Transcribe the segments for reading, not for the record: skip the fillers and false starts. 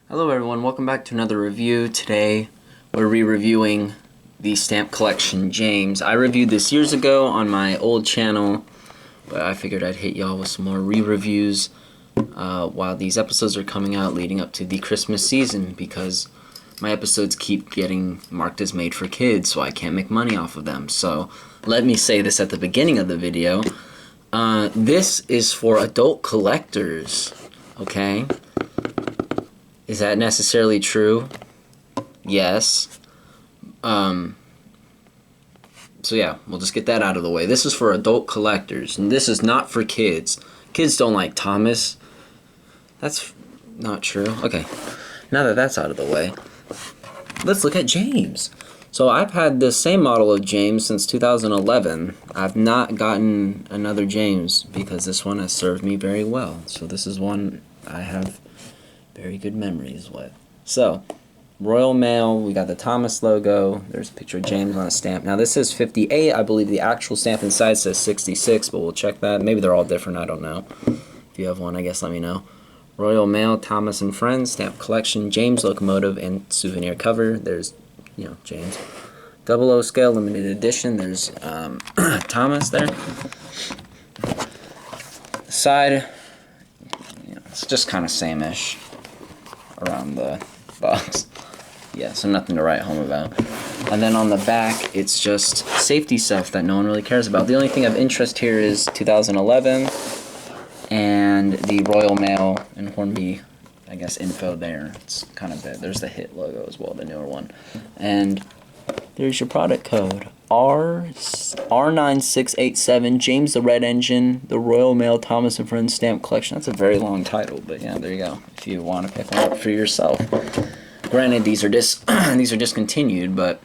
Hello everyone, welcome back to another review. Today we're re-reviewing the stamp collection James. I reviewed this years ago on my old channel, but I figured I'd hit y'all with some more re-reviews while these episodes are coming out leading up to the Christmas season, because my episodes keep getting marked as made for kids, so I can't make money off of them. So let me say this at the beginning of the video. This is for adult collectors, okay? Is that necessarily true? Yes. So yeah, we'll just get that out of the way. This is for adult collectors, and this is not for kids. Kids don't like Thomas. That's not true. Okay, now that that's out of the way, let's look at James. So I've had the same model of James since 2011. I've not gotten another James because this one has served me very well. So this is one I have very good memories with. So, Royal Mail, we got the Thomas logo. There's a picture of James on a stamp. Now this is 58. I believe the actual stamp inside says 66, but we'll check that. Maybe they're all different, I don't know. If you have one, I guess let me know. Royal Mail, Thomas and Friends, stamp collection, James locomotive, and souvenir cover. There's, James. 00 scale, limited edition. There's Thomas there. Side, it's just kind of same-ish around the box. Yeah, so nothing to write home about. And then on the back, it's just safety stuff that no one really cares about. The only thing of interest here is 2011 and the Royal Mail and Hornby, I guess, info there. It's kind of big. There's the HIT logo as well, the newer one. And there's your product code. R9687, James the Red Engine, the Royal Mail Thomas and Friends Stamp Collection. That's a very long title, but yeah, there you go. If you want to pick one up for yourself. Granted, these are these are discontinued, but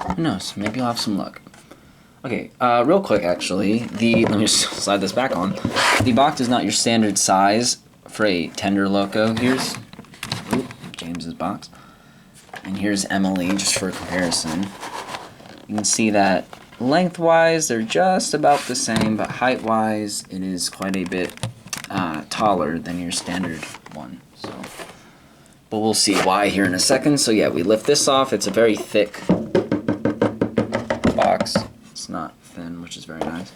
who knows? Maybe you'll have some luck. Okay, real quick actually, let me just slide this back on. The box is not your standard size for a tender loco. Here's James's box. And here's Emily, just for comparison. You can see that lengthwise, they're just about the same, but height-wise, it is quite a bit taller than your standard one. So, but we'll see why here in a second. So yeah, we lift this off. It's a very thick box. It's not thin, which is very nice.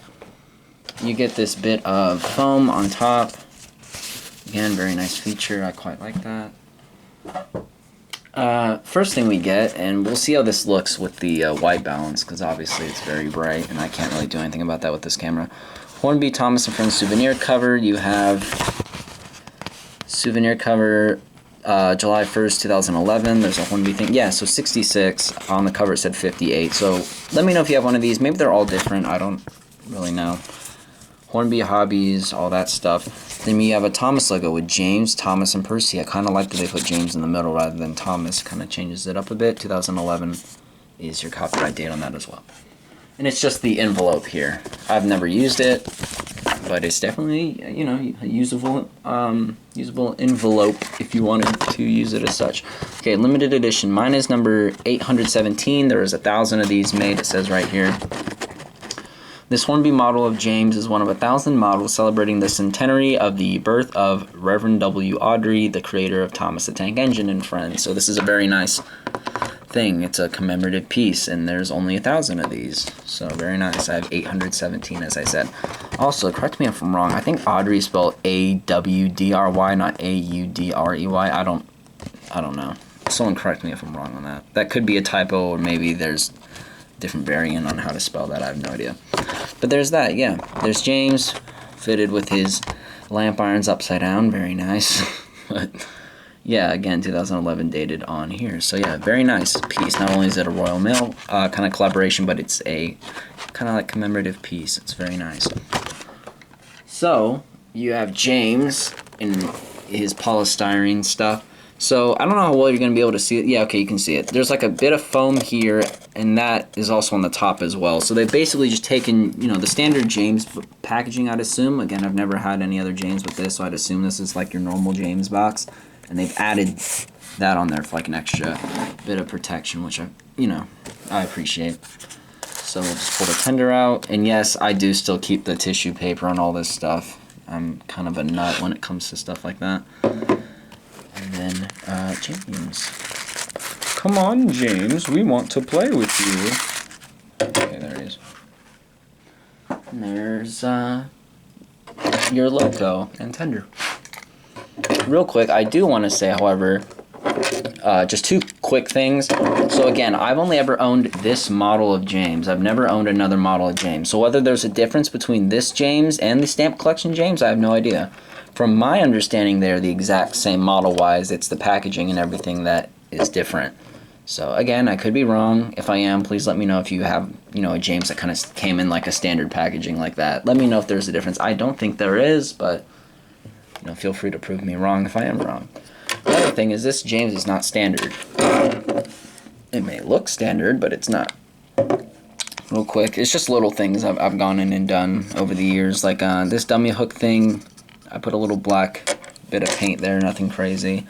You get this bit of foam on top. Again, very nice feature. I quite like that. First thing we get, and we'll see how this looks with the white balance, because obviously it's very bright, and I can't really do anything about that with this camera. Hornby Thomas and Friends souvenir cover. You have souvenir cover July 1st, 2011. There's a Hornby thing. Yeah, so 66. On the cover it said 58. So let me know if you have one of these. Maybe they're all different. I don't really know. Hornby Hobbies, all that stuff. Then you have a Thomas logo with James, Thomas, and Percy. I kind of like that they put James in the middle rather than Thomas. Kind of changes it up a bit. 2011 is your copyright date on that as well. And it's just the envelope here. I've never used it, but it's definitely, a usable envelope if you wanted to use it as such. Okay, limited edition. Mine is number 817. There is 1,000 of these made, it says right here. This Hornby model of James is one of 1,000 models celebrating the centenary of the birth of Reverend W. Awdry, the creator of Thomas the Tank Engine and Friends. So this is a very nice thing. It's a commemorative piece, and there's only 1,000 of these. So very nice. I have 817, as I said. Also, correct me if I'm wrong. I think Awdry is spelled A-W-D-R-Y, not A-U-D-R-E-Y. I don't know. Someone correct me if I'm wrong on that. That could be a typo, or maybe there's different variant on how to spell that. I have no idea. But there's that, yeah. There's James, fitted with his lamp irons upside down. Very nice. But yeah, again, 2011 dated on here. So yeah, very nice piece. Not only is it a Royal Mail kind of collaboration, but it's a kind of like commemorative piece. It's very nice. So you have James in his polystyrene stuff. So I don't know how well you're going to be able to see it. Yeah, okay, you can see it. There's like a bit of foam here, and that is also on the top as well. So they've basically just taken, the standard James packaging, I'd assume. Again, I've never had any other James with this, so I'd assume this is like your normal James box. And they've added that on there for like an extra bit of protection, which I appreciate. So we'll just pull the tender out. And yes, I do still keep the tissue paper on all this stuff. I'm kind of a nut when it comes to stuff like that. And then James. Come on, James, we want to play with you. Okay, there he is. And there's your logo and tender. Real quick, I do want to say, however, just two quick things. So again, I've only ever owned this model of James. I've never owned another model of James. So whether there's a difference between this James and the Stamp Collection James, I have no idea. From my understanding, they're the exact same model-wise. It's the packaging and everything that is different. So again, I could be wrong. If I am, please let me know if you have, a James that kind of came in like a standard packaging like that. Let me know if there's a difference. I don't think there is, but feel free to prove me wrong if I am wrong. The other thing is this James is not standard. It may look standard, but it's not. Real quick, it's just little things I've gone in and done over the years. Like this dummy hook thing, I put a little black bit of paint there, nothing crazy.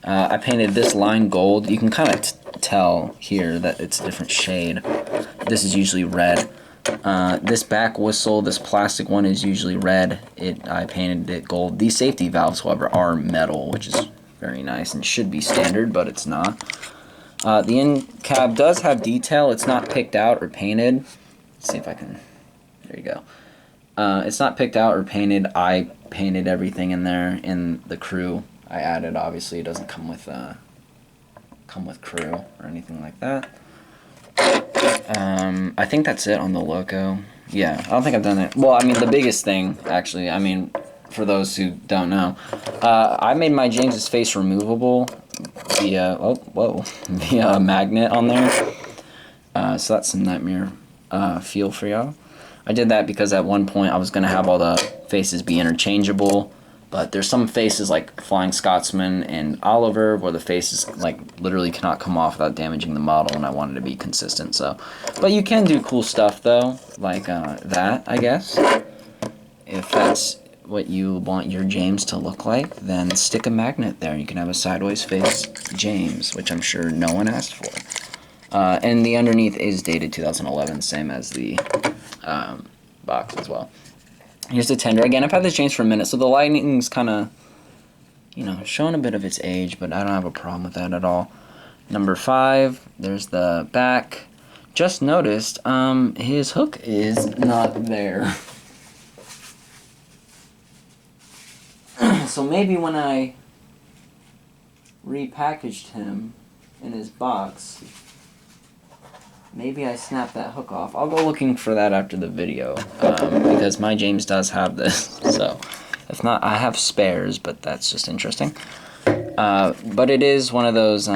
I painted this line gold. You can kind of tell here that it's a different shade. This is usually red. This back whistle, this plastic one, is usually red. I painted it gold. These safety valves, however, are metal, which is very nice and should be standard, but it's not. The end cab does have detail. It's not picked out or painted. Let's see if I can... There you go. It's not picked out or painted. I painted everything in there in the crew. I added, obviously, it doesn't come with crew or anything like that. I think that's it on the logo. Yeah, I don't think I've done it. Well, I mean, the biggest thing, actually, for those who don't know, I made my James's face removable via, via a magnet on there. So that's some nightmare feel for y'all. I did that because at one point I was going to have all the faces be interchangeable. But there's some faces like Flying Scotsman and Oliver where the faces like literally cannot come off without damaging the model, and I wanted to be consistent. So, but you can do cool stuff though, like that, I guess. If that's what you want your James to look like, then stick a magnet there. You can have a sideways face James, which I'm sure no one asked for. And the underneath is dated 2011, same as the box as well. Here's the tender. Again, I've had this James for a minute, so the lighting's kind of, showing a bit of its age, but I don't have a problem with that at all. Number 5, there's the back. Just noticed, his hook is not there. So maybe when I repackaged him in his box, maybe I snapped that hook off. I'll go looking for that after the video, because my James does have this. So, if not, I have spares, but that's just interesting. But it is one of those,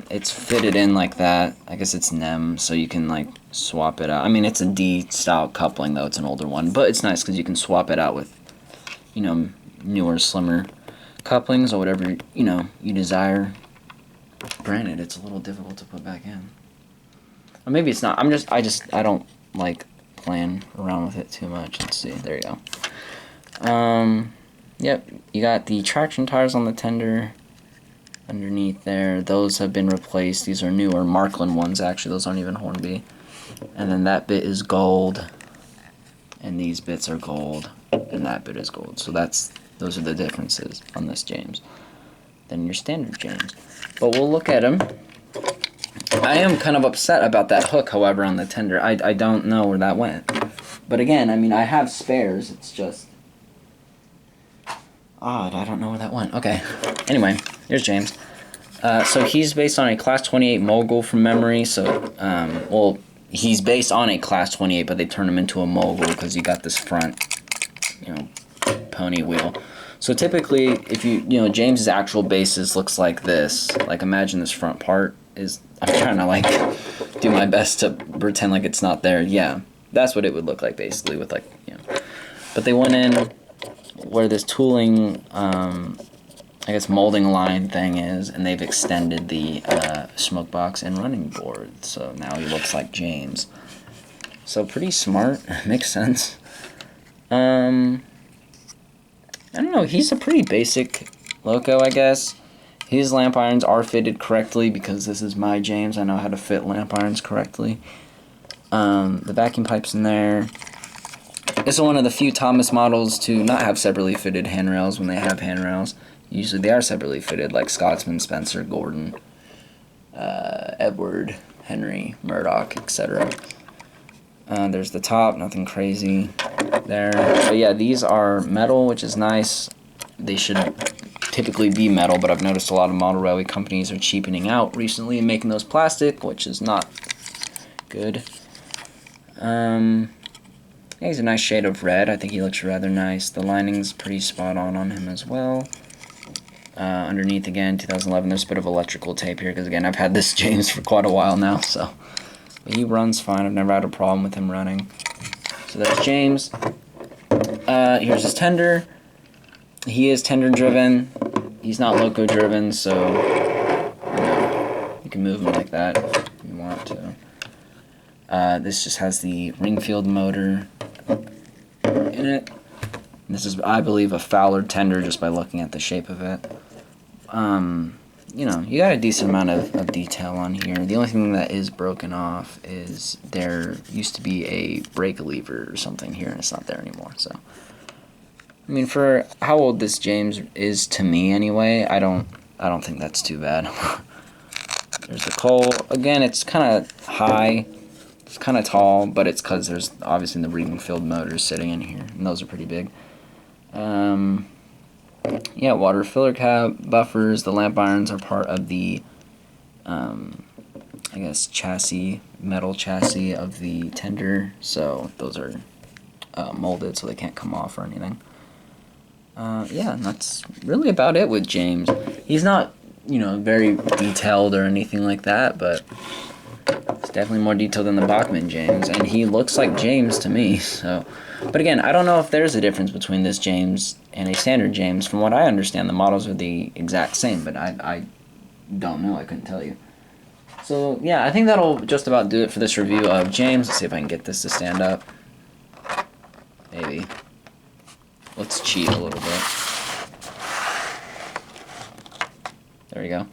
it's fitted in like that. I guess it's NEM, so you can, like, swap it out. I mean, it's a D-style coupling, though. It's an older one. But it's nice because you can swap it out with, newer, slimmer couplings or whatever, you desire. Granted, it's a little difficult to put back in. Or maybe it's not. I don't like playing around with it too much. Let's see. There you go. Yep. You got the traction tires on the tender underneath there. Those have been replaced. These are newer Markland ones, actually. Those aren't even Hornby. And then that bit is gold. And these bits are gold. And that bit is gold. So those are the differences on this James than your standard James. But we'll look at them. I am kind of upset about that hook, however, on the tender. I don't know where that went. But again, I have spares. It's just odd. I don't know where that went. Okay. Anyway, here's James. So he's based on a Class 28 Mogul from memory. So, he's based on a Class 28, but they turned him into a Mogul because you got this front, pony wheel. So typically, if James's actual basis looks like this. Like, imagine this front part is... I'm trying to, do my best to pretend like it's not there. Yeah, that's what it would look like, basically, with, But they went in where this tooling, I guess, molding line thing is, and they've extended the smoke box and running board. So now he looks like James. So pretty smart. Makes sense. I don't know. He's a pretty basic loco, I guess. His lamp irons are fitted correctly because this is my James. I know how to fit lamp irons correctly. The vacuum pipe's in there. This is one of the few Thomas models to not have separately fitted handrails when they have handrails. Usually they are separately fitted, like Scotsman, Spencer, Gordon, Edward, Henry, Murdoch, etc. There's the top, nothing crazy there. But yeah, these are metal, which is nice. They should typically be metal, but I've noticed a lot of model railway companies are cheapening out recently and making those plastic, which is not good. Yeah, he's a nice shade of red. I think he looks rather nice. The lining's pretty spot on him as well. Underneath, again, 2011, there's a bit of electrical tape here, because, again, I've had this James for quite a while now, so. But he runs fine. I've never had a problem with him running. So there's James. Here's his tender. He is tender-driven. He's not loco-driven, so you can move him like that if you want to. This just has the Ringfield motor in it. This is, I believe, a Fowler tender just by looking at the shape of it. You know, you got a decent amount of detail on here. The only thing that is broken off is there used to be a brake lever or something here, and it's not there anymore. So, I mean, for how old this James is to me anyway, I don't think that's too bad. There's the coal. Again, it's kind of high. It's kind of tall, but it's because there's obviously the Ringfield motors sitting in here, and those are pretty big. Yeah, water filler cap, buffers, the lamp irons are part of the, I guess, chassis, metal chassis of the tender, so those are molded so they can't come off or anything. Yeah, and that's really about it with James. He's not, you know, very detailed or anything like that, but it's definitely more detailed than the Bachmann James, and he looks like James to me, so. But again, I don't know if there's a difference between this James and a standard James. From what I understand, the models are the exact same, but I don't know. I couldn't tell you. So, yeah, I think that'll just about do it for this review of James. Let's see if I can get this to stand up. Maybe. Let's cheat a little bit. There we go.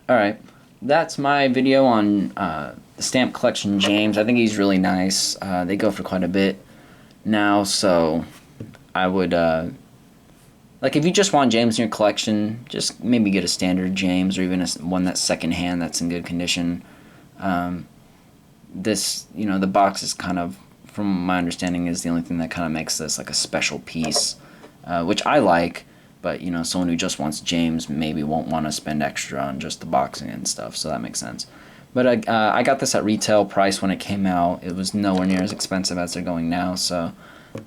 Alright, that's my video on the stamp collection James. I think he's really nice. They go for quite a bit now, so I would like, if you just want James in your collection, just maybe get a standard James, or even one that's secondhand that's in good condition. This, you know, the box is kind of, from my understanding, is the only thing that kind of makes this like a special piece, which I like, but, you know, someone who just wants James maybe won't want to spend extra on just the boxing and stuff, so that makes sense. But I got this at retail price when it came out. It was nowhere near as expensive as they're going now, so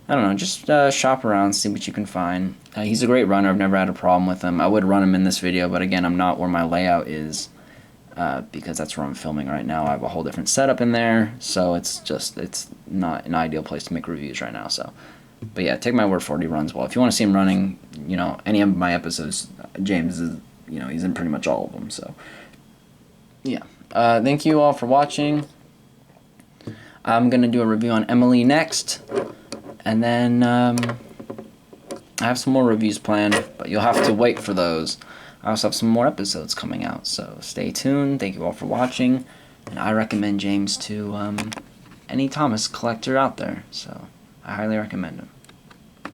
I don't know, just shop around, see what you can find. He's a great runner. I've never had a problem with him. I would run him in this video, but again, I'm not where my layout is, because that's where I'm filming right now. I have a whole different setup in there, so it's not an ideal place to make reviews right now. So, but yeah, take my word for it, he runs well. If you want to see him running, you know, any of my episodes, James is, you know, he's in pretty much all of them. So, yeah. Thank you all for watching. I'm gonna do a review on Emily next, and then I have some more reviews planned, but you'll have to wait for those. I also have some more episodes coming out, so stay tuned. Thank you all for watching, and I recommend James to any Thomas collector out there, so I highly recommend him.